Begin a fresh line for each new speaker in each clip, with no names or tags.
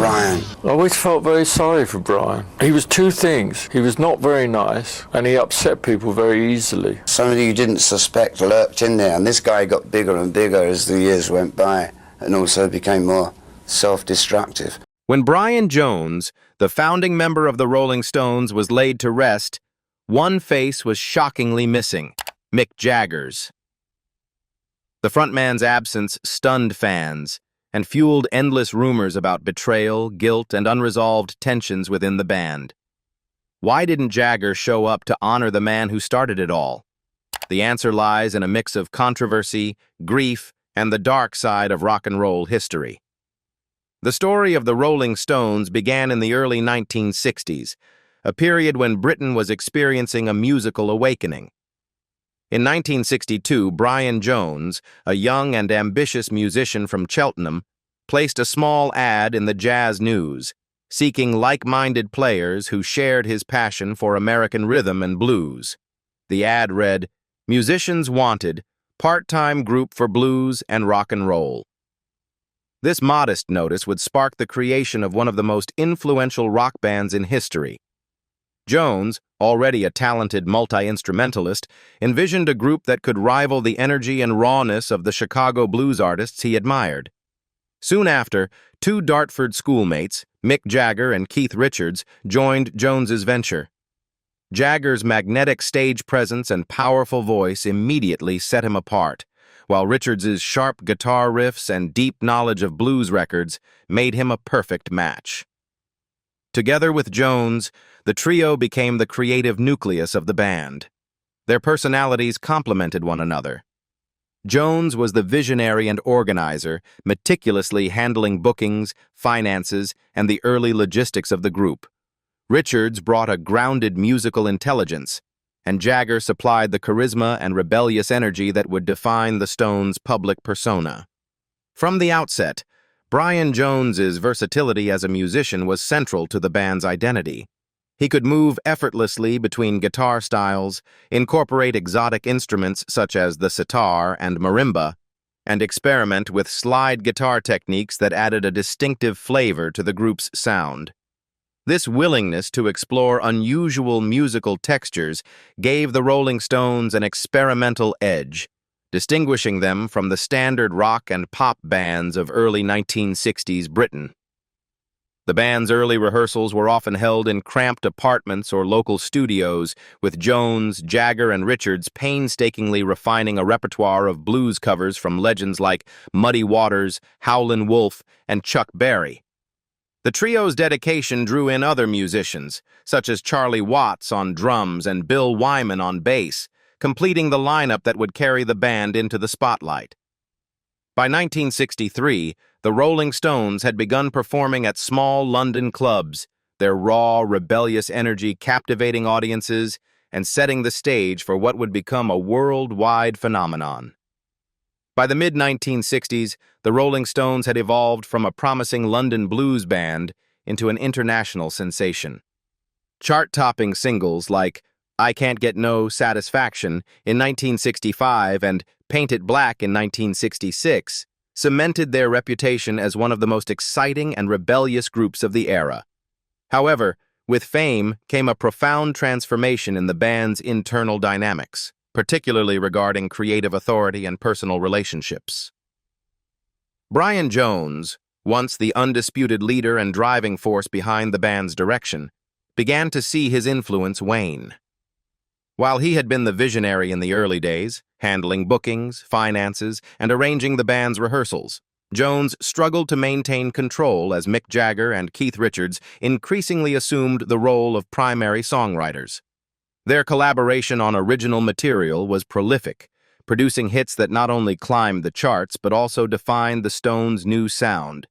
Brian?
I always felt very sorry for Brian. He was two things. He was not very nice, and he upset people very easily.
Somebody you didn't suspect lurked in there, and this guy got bigger and bigger as the years went by, and also became more self-destructive.
When Brian Jones, the founding member of the Rolling Stones, was laid to rest, one face was shockingly missing: Mick Jagger's. The frontman's absence stunned fans and fueled endless rumors about betrayal, guilt, and unresolved tensions within the band. Why didn't Jagger show up to honor the man who started it all? The answer lies in a mix of controversy, grief, and the dark side of rock and roll history. The story of the Rolling Stones began in the early 1960s, a period when Britain was experiencing a musical awakening. In 1962, Brian Jones, a young and ambitious musician from Cheltenham, placed a small ad in the Jazz News, seeking like-minded players who shared his passion for American rhythm and blues. The ad read, "Musicians wanted, part-time group for blues and rock and roll." This modest notice would spark the creation of one of the most influential rock bands in history. Jones, already a talented multi-instrumentalist, envisioned a group that could rival the energy and rawness of the Chicago blues artists he admired. Soon after, two Dartford schoolmates, Mick Jagger and Keith Richards, joined Jones's venture. Jagger's magnetic stage presence and powerful voice immediately set him apart, while Richards's sharp guitar riffs and deep knowledge of blues records made him a perfect match. Together with Jones, the trio became the creative nucleus of the band. Their personalities complemented one another. Jones was the visionary and organizer, meticulously handling bookings, finances, and the early logistics of the group. Richards brought a grounded musical intelligence, and Jagger supplied the charisma and rebellious energy that would define the Stones' public persona. From the outset, Brian Jones's versatility as a musician was central to the band's identity. He could move effortlessly between guitar styles, incorporate exotic instruments such as the sitar and marimba, and experiment with slide guitar techniques that added a distinctive flavor to the group's sound. This willingness to explore unusual musical textures gave the Rolling Stones an experimental edge, distinguishing them from the standard rock and pop bands of early 1960s Britain. The band's early rehearsals were often held in cramped apartments or local studios, with Jones, Jagger, and Richards painstakingly refining a repertoire of blues covers from legends like Muddy Waters, Howlin' Wolf, and Chuck Berry. The trio's dedication drew in other musicians, such as Charlie Watts on drums and Bill Wyman on bass, completing the lineup that would carry the band into the spotlight. By 1963, the Rolling Stones had begun performing at small London clubs, their raw, rebellious energy captivating audiences and setting the stage for what would become a worldwide phenomenon. By the mid-1960s, the Rolling Stones had evolved from a promising London blues band into an international sensation. Chart-topping singles like I Can't Get No Satisfaction in 1965 and Paint It Black in 1966 cemented their reputation as one of the most exciting and rebellious groups of the era. However, with fame came a profound transformation in the band's internal dynamics, particularly regarding creative authority and personal relationships. Brian Jones, once the undisputed leader and driving force behind the band's direction, began to see his influence wane. While he had been the visionary in the early days, handling bookings, finances, and arranging the band's rehearsals, Jones struggled to maintain control as Mick Jagger and Keith Richards increasingly assumed the role of primary songwriters. Their collaboration on original material was prolific, producing hits that not only climbed the charts but also defined the Stones' new sound: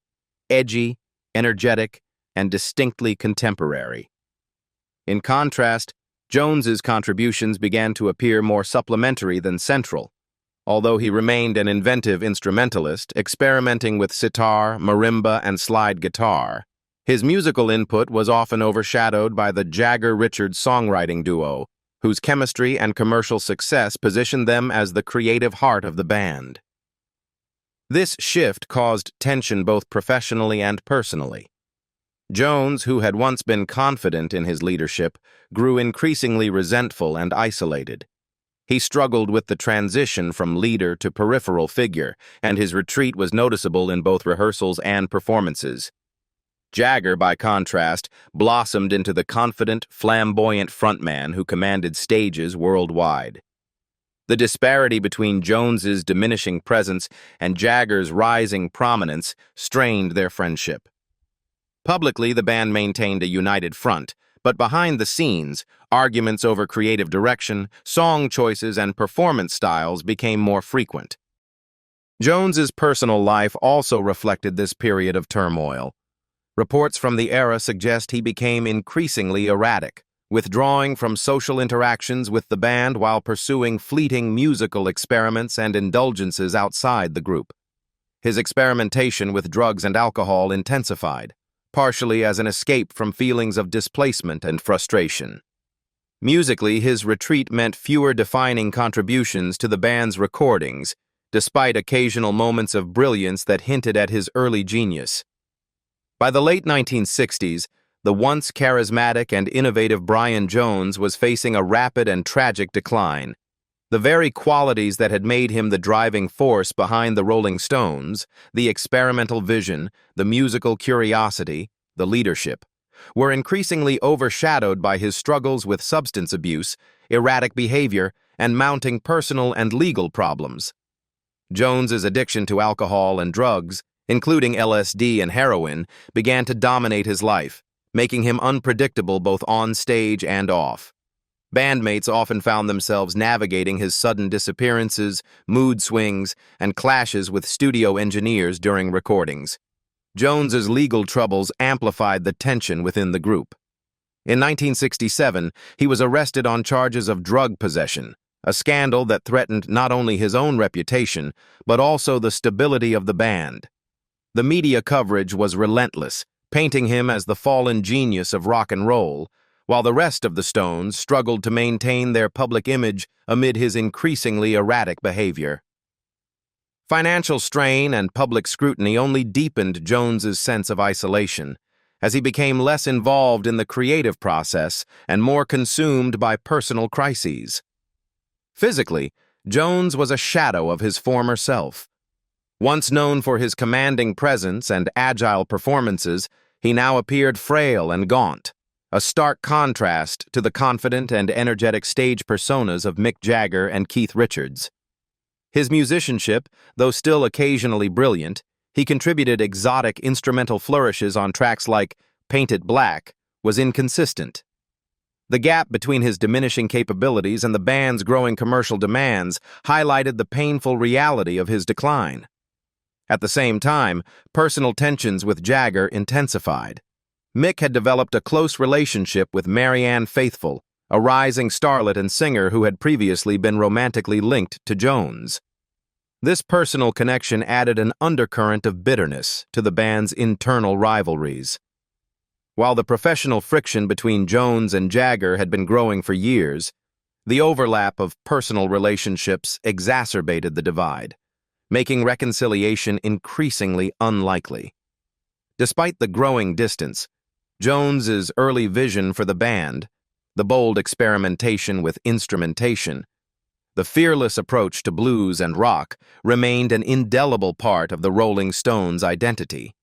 edgy, energetic, and distinctly contemporary. In contrast, Jones's contributions began to appear more supplementary than central. Although he remained an inventive instrumentalist, experimenting with sitar, marimba, and slide guitar, his musical input was often overshadowed by the Jagger-Richards songwriting duo, whose chemistry and commercial success positioned them as the creative heart of the band. This shift caused tension both professionally and personally. Jones, who had once been confident in his leadership, grew increasingly resentful and isolated. He struggled with the transition from leader to peripheral figure, and his retreat was noticeable in both rehearsals and performances. Jagger, by contrast, blossomed into the confident, flamboyant frontman who commanded stages worldwide. The disparity between Jones's diminishing presence and Jagger's rising prominence strained their friendship. Publicly, the band maintained a united front, but behind the scenes, arguments over creative direction, song choices, and performance styles became more frequent. Jones's personal life also reflected this period of turmoil. Reports from the era suggest he became increasingly erratic, withdrawing from social interactions with the band while pursuing fleeting musical experiments and indulgences outside the group. His experimentation with drugs and alcohol intensified, partially as an escape from feelings of displacement and frustration. Musically, his retreat meant fewer defining contributions to the band's recordings, despite occasional moments of brilliance that hinted at his early genius. By the late 1960s, the once charismatic and innovative Brian Jones was facing a rapid and tragic decline. The very qualities that had made him the driving force behind the Rolling Stones, the experimental vision, the musical curiosity, the leadership, were increasingly overshadowed by his struggles with substance abuse, erratic behavior, and mounting personal and legal problems. Jones's addiction to alcohol and drugs, including LSD and heroin, began to dominate his life, making him unpredictable both on stage and off. Bandmates often found themselves navigating his sudden disappearances, mood swings, and clashes with studio engineers during recordings. Jones's legal troubles amplified the tension within the group. In 1967, he was arrested on charges of drug possession, a scandal that threatened not only his own reputation, but also the stability of the band. The media coverage was relentless, painting him as the fallen genius of rock and roll, while the rest of the Stones struggled to maintain their public image amid his increasingly erratic behavior. Financial strain and public scrutiny only deepened Jones's sense of isolation, as he became less involved in the creative process and more consumed by personal crises. Physically, Jones was a shadow of his former self. Once known for his commanding presence and agile performances, he now appeared frail and gaunt, a stark contrast to the confident and energetic stage personas of Mick Jagger and Keith Richards. His musicianship, though still occasionally brilliant, he contributed exotic instrumental flourishes on tracks like Paint It Black, was inconsistent. The gap between his diminishing capabilities and the band's growing commercial demands highlighted the painful reality of his decline. At the same time, personal tensions with Jagger intensified. Mick had developed a close relationship with Marianne Faithfull, a rising starlet and singer who had previously been romantically linked to Jones. This personal connection added an undercurrent of bitterness to the band's internal rivalries. While the professional friction between Jones and Jagger had been growing for years, the overlap of personal relationships exacerbated the divide, making reconciliation increasingly unlikely. Despite the growing distance, Jones's early vision for the band, the bold experimentation with instrumentation, the fearless approach to blues and rock remained an indelible part of the Rolling Stones' identity.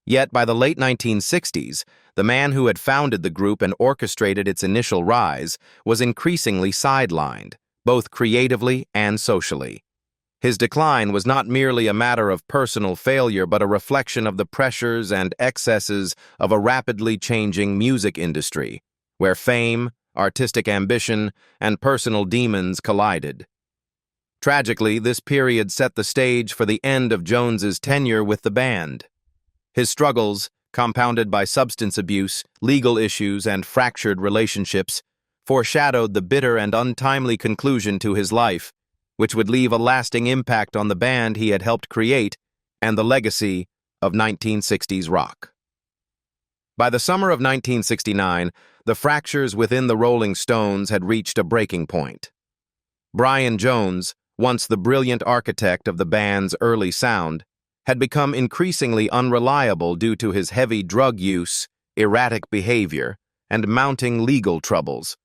Yet by the late 1960s, the man who had founded the group and orchestrated its initial rise was increasingly sidelined, both creatively and socially. His decline was not merely a matter of personal failure, but a reflection of the pressures and excesses of a rapidly changing music industry, where fame, artistic ambition, and personal demons collided. Tragically, this period set the stage for the end of Jones's tenure with the band. His struggles, compounded by substance abuse, legal issues, and fractured relationships, foreshadowed the bitter and untimely conclusion to his life, which would leave a lasting impact on the band he had helped create and the legacy of 1960s rock. By the summer of 1969, the fractures within the Rolling Stones had reached a breaking point. Brian Jones, once the brilliant architect of the band's early sound, had become increasingly unreliable due to his heavy drug use erratic behavior, and mounting legal troubles.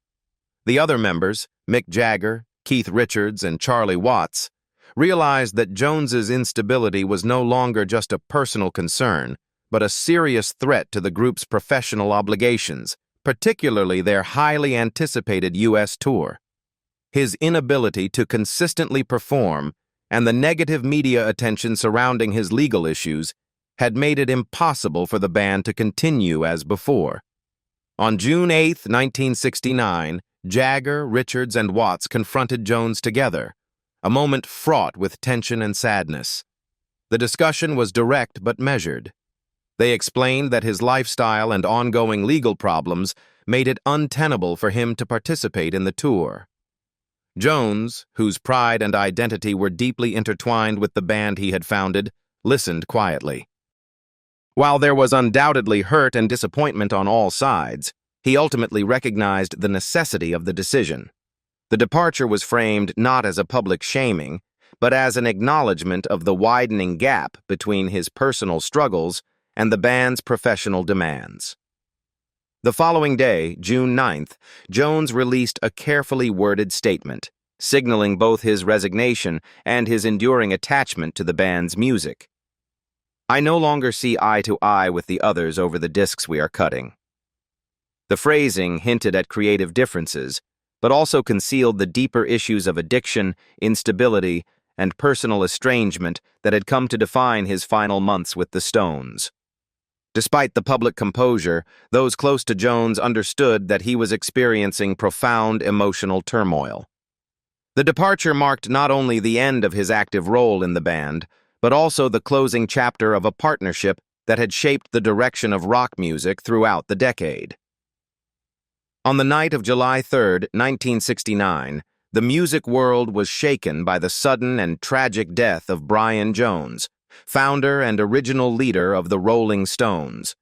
The other members, Mick Jagger, Keith Richards, and Charlie Watts, realized that Jones's instability was no longer just a personal concern, but a serious threat to the group's professional obligations, particularly their highly anticipated U.S. tour. His inability to consistently perform and the negative media attention surrounding his legal issues had made it impossible for the band to continue as before. On June 8, 1969, Jagger, Richards, and Watts confronted Jones together, a moment fraught with tension and sadness. The discussion was direct but measured. They explained that his lifestyle and ongoing legal problems made it untenable for him to participate in the tour. Jones, whose pride and identity were deeply intertwined with the band he had founded, listened quietly. While there was undoubtedly hurt and disappointment on all sides, he ultimately recognized the necessity of the decision. The departure was framed not as a public shaming, but as an acknowledgement of the widening gap between his personal struggles and the band's professional demands. The following day, June 9th, Jones released a carefully worded statement, signaling both his resignation and his enduring attachment to the band's music. "I no longer see eye to eye with the others over the discs we are cutting." The phrasing hinted at creative differences, but also concealed the deeper issues of addiction, instability, and personal estrangement that had come to define his final months with the Stones. Despite the public composure, those close to Jones understood that he was experiencing profound emotional turmoil. The departure marked not only the end of his active role in the band, but also the closing chapter of a partnership that had shaped the direction of rock music throughout the decade. On the night of July 3, 1969, the music world was shaken by the sudden and tragic death of Brian Jones, founder and original leader of the Rolling Stones.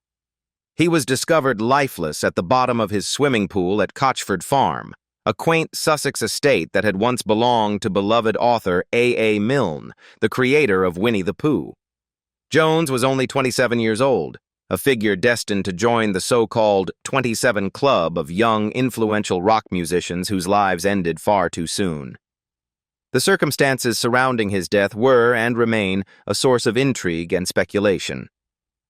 He was discovered lifeless at the bottom of his swimming pool at Cochford Farm, a quaint Sussex estate that had once belonged to beloved author A. Milne, the creator of Winnie the Pooh. Jones was only 27 years old, a figure destined to join the so-called 27 Club of young, influential rock musicians whose lives ended far too soon. The circumstances surrounding his death were, and remain, a source of intrigue and speculation.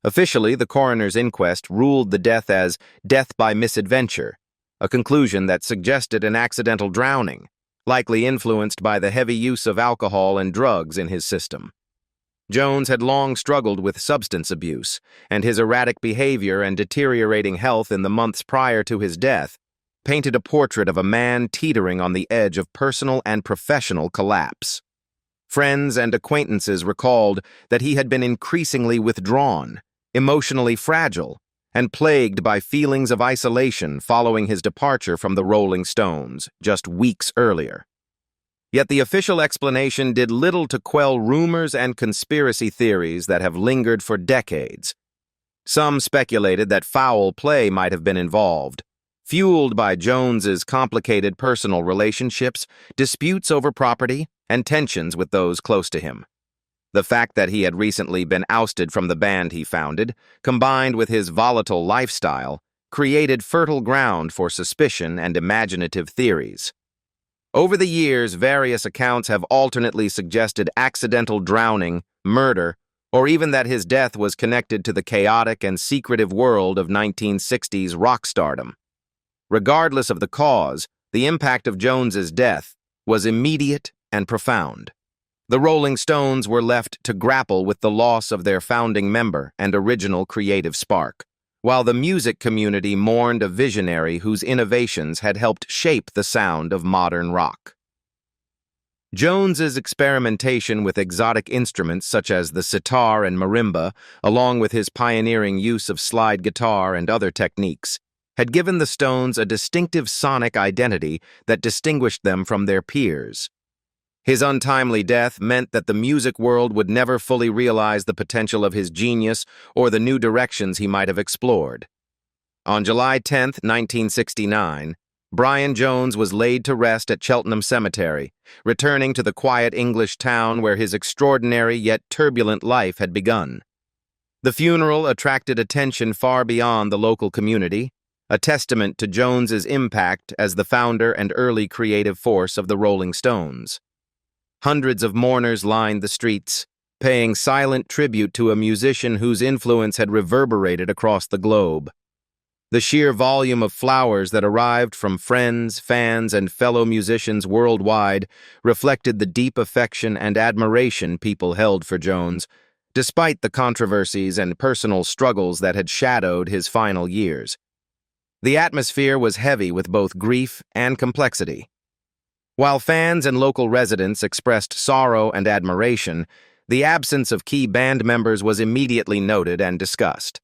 Officially, the coroner's inquest ruled the death as death by misadventure, a conclusion that suggested an accidental drowning, likely influenced by the heavy use of alcohol and drugs in his system. Jones had long struggled with substance abuse, and his erratic behavior and deteriorating health in the months prior to his death painted a portrait of a man teetering on the edge of personal and professional collapse. Friends and acquaintances recalled that he had been increasingly withdrawn, emotionally fragile, and plagued by feelings of isolation following his departure from the Rolling Stones just weeks earlier. Yet the official explanation did little to quell rumors and conspiracy theories that have lingered for decades. Some speculated that foul play might have been involved, fueled by Jones's complicated personal relationships, disputes over property, and tensions with those close to him. The fact that he had recently been ousted from the band he founded, combined with his volatile lifestyle, created fertile ground for suspicion and imaginative theories. Over the years, various accounts have alternately suggested accidental drowning, murder, or even that his death was connected to the chaotic and secretive world of 1960s rock stardom. Regardless of the cause, the impact of Jones's death was immediate and profound. The Rolling Stones were left to grapple with the loss of their founding member and original creative spark, while the music community mourned a visionary whose innovations had helped shape the sound of modern rock. Jones's experimentation with exotic instruments such as the sitar and marimba, along with his pioneering use of slide guitar and other techniques, had given the Stones a distinctive sonic identity that distinguished them from their peers. His untimely death meant that the music world would never fully realize the potential of his genius or the new directions he might have explored. On July 10, 1969, Brian Jones was laid to rest at Cheltenham Cemetery, returning to the quiet English town where his extraordinary yet turbulent life had begun. The funeral attracted attention far beyond the local community, a testament to Jones's impact as the founder and early creative force of the Rolling Stones. Hundreds of mourners lined the streets, paying silent tribute to a musician whose influence had reverberated across the globe. The sheer volume of flowers that arrived from friends, fans, and fellow musicians worldwide reflected the deep affection and admiration people held for Jones, despite the controversies and personal struggles that had shadowed his final years. The atmosphere was heavy with both grief and complexity. While fans and local residents expressed sorrow and admiration, the absence of key band members was immediately noted and discussed.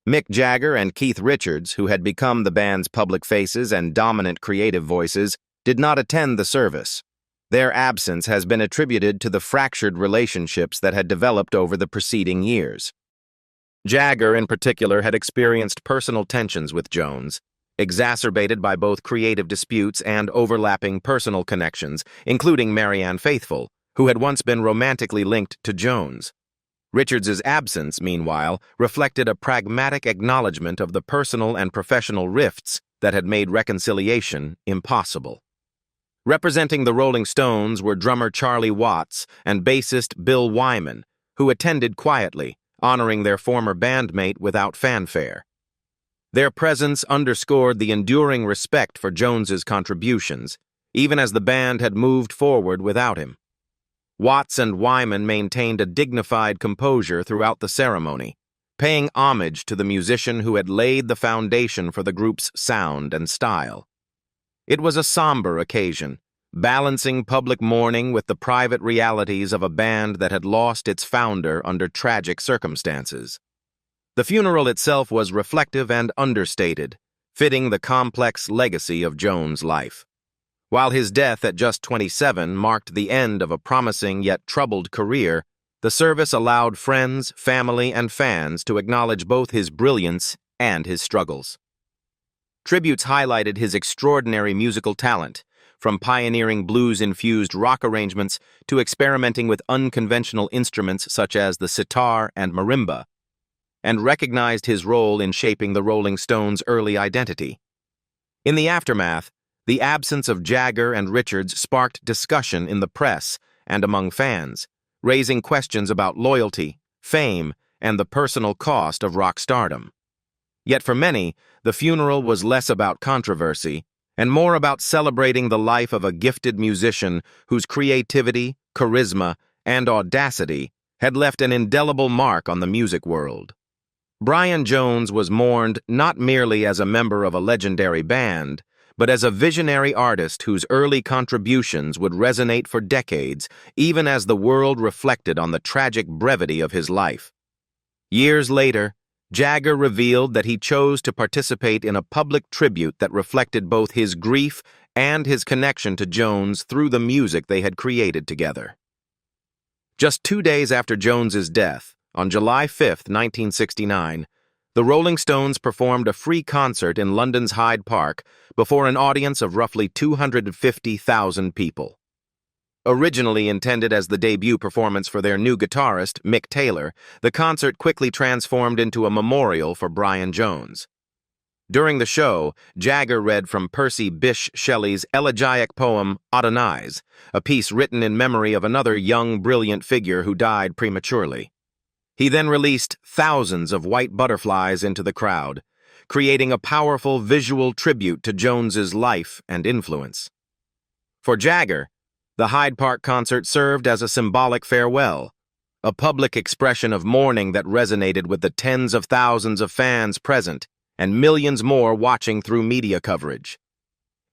Mick Jagger and Keith Richards, who had become the band's public faces and dominant creative voices, did not attend the service. Their absence has been attributed to the fractured relationships that had developed over the preceding years. Jagger, in particular, had experienced personal tensions with Jones, exacerbated by both creative disputes and overlapping personal connections, including Marianne Faithfull, who had once been romantically linked to Jones. Richards's absence, meanwhile, reflected a pragmatic acknowledgement of the personal and professional rifts that had made reconciliation impossible. Representing the Rolling Stones were drummer Charlie Watts and bassist Bill Wyman, who attended quietly, honoring their former bandmate without fanfare. Their presence underscored the enduring respect for Jones's contributions, even as the band had moved forward without him. Watts and Wyman maintained a dignified composure throughout the ceremony, paying homage to the musician who had laid the foundation for the group's sound and style. It was a somber occasion, balancing public mourning with the private realities of a band that had lost its founder under tragic circumstances. The funeral itself was reflective and understated, fitting the complex legacy of Jones' life. While his death at just 27 marked the end of a promising yet troubled career, the service allowed friends, family, and fans to acknowledge both his brilliance and his struggles. Tributes highlighted his extraordinary musical talent, from pioneering blues-infused rock arrangements to experimenting with unconventional instruments such as the sitar and marimba, and recognized his role in shaping the Rolling Stones' early identity. In the aftermath, the absence of Jagger and Richards sparked discussion in the press and among fans, raising questions about loyalty, fame, and the personal cost of rock stardom. Yet for many, the funeral was less about controversy and more about celebrating the life of a gifted musician whose creativity, charisma, and audacity had left an indelible mark on the music world. Brian Jones was mourned not merely as a member of a legendary band, but as a visionary artist whose early contributions would resonate for decades, even as the world reflected on the tragic brevity of his life. Years later, Jagger revealed that he chose to participate in a public tribute that reflected both his grief and his connection to Jones through the music they had created together. Just 2 days after Jones's death, on July 5, 1969, the Rolling Stones performed a free concert in London's Hyde Park before an audience of roughly 250,000 people. Originally intended as the debut performance for their new guitarist, Mick Taylor, the concert quickly transformed into a memorial for Brian Jones. During the show, Jagger read from Percy Bysshe Shelley's elegiac poem Adonais, a piece written in memory of another young, brilliant figure who died prematurely. He then released thousands of white butterflies into the crowd, creating a powerful visual tribute to Jones's life and influence. For Jagger, the Hyde Park concert served as a symbolic farewell, a public expression of mourning that resonated with the tens of thousands of fans present and millions more watching through media coverage.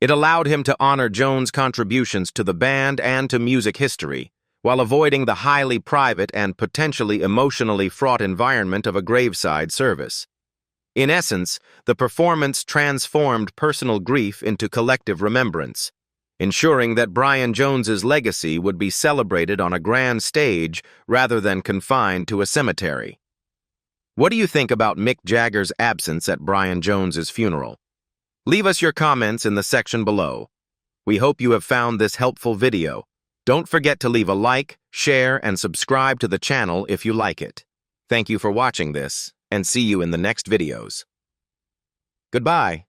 It allowed him to honor Jones' contributions to the band and to music history, while avoiding the highly private and potentially emotionally fraught environment of a graveside service. In essence, the performance transformed personal grief into collective remembrance, ensuring that Brian Jones's legacy would be celebrated on a grand stage rather than confined to a cemetery. What do you think about Mick Jagger's absence at Brian Jones's funeral? Leave us your comments in the section below. We hope you have found this helpful video. Don't forget to leave a like, share, and subscribe to the channel if you like it. Thank you for watching this, and see you in the next videos. Goodbye.